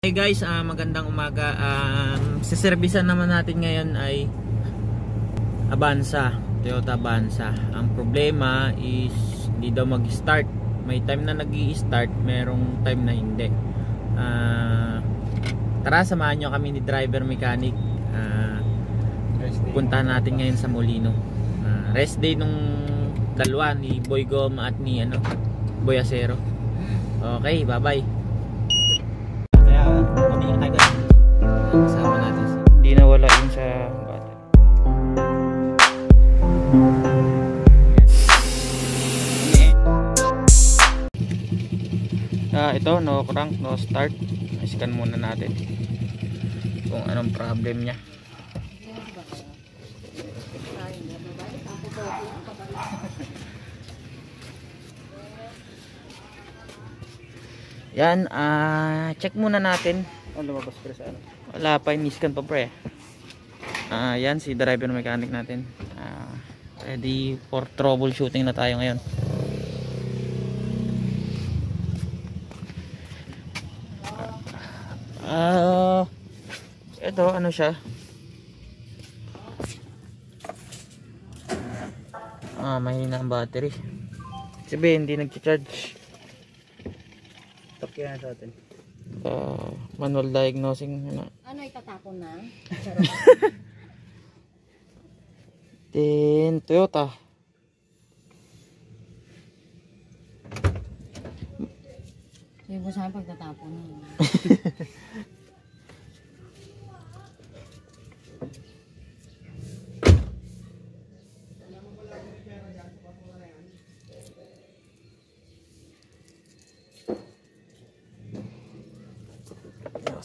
Hey guys, magandang umaga. Siservisan naman natin ngayon ay Avanza, Toyota Avanza. Ang problema is hindi daw mag-start. May time na nag-i-start, merong time na hindi. Tara, samahan nyo kami ni driver mechanic. Puntahan natin ngayon sa Molino. Rest day nung dalawa, ni Boy Goma at ni Boy Acero. Okay, bye bye. Kasama natin hindi nawala yun sa battery. Ito no crank, no start. Iscan muna natin kung anong problem nya. Yan, check muna natin. Lumabas pre sa ano? Wala pa, in-scan pa pre. Yan si driver mechanic natin. Ready for troubleshooting na tayo ngayon. Ito ano siya? Mahina ang battery. Sabihin hindi nag-charge. Top yan sa atin. Manual diagnosing Ano itatapon na? Then Toyota. Sabi mo sa akin pagtatapon na.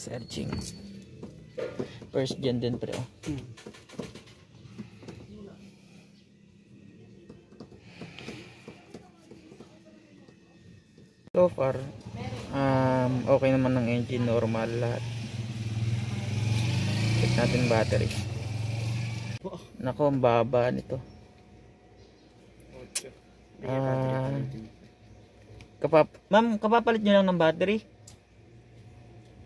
Searching. First gen din pre. So far okay naman ng engine, normal lahat. Check natin battery. Nako, ang baba nito. Ma'am, kapapalit nyo lang ng battery?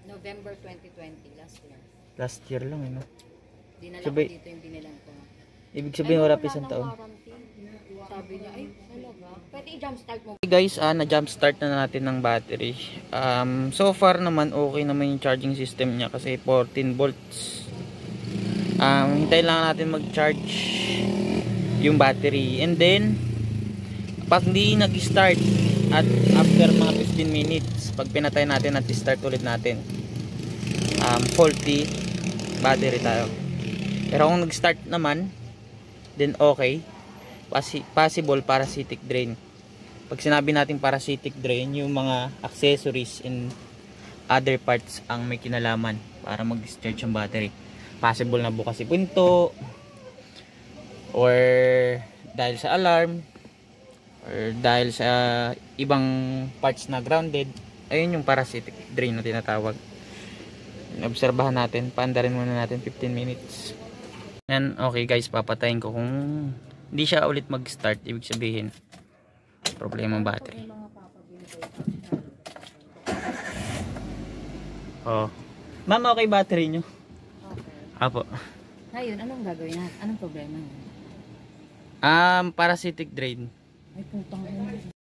November 2020, last year. Last year lang no? Dinala ko Sabi, dito yung binilan ko. ibig sabihin wala pa isang taon. Sabi niya, ay, talaga. Pwede i-jumpstart mo. Okay guys, na-jumpstart na natin ng battery. So far naman okay naman yung charging system niya kasi 14 volts. Hintay lang natin mag-charge yung battery. And then, pag hindi nag-start at after mga 15 minutes, pag pinatay natin at start ulit natin, faulty battery tayo. Pero kung nag-start naman, then okay. Possible parasitic drain. Pag sinabi natin parasitic drain, yung mga accessories and other parts ang may kinalaman para mag-discharge yung battery. Possible na bukas yung pinto, or dahil sa alarm, or dahil sa ibang parts na grounded. Ayun yung parasitic drain na tinatawag. Obserbahan natin, paandarin muna natin 15 minutes. Yan, okay guys, papatayin ko. Kung hindi siya ulit mag-start, ibig sabihin problema ang battery. Ma'am, okay battery nyo? Okay. Apo. Ngayon, anong gagawin natin? Anong problema niya? Parasitic drain. Ay, putang ina.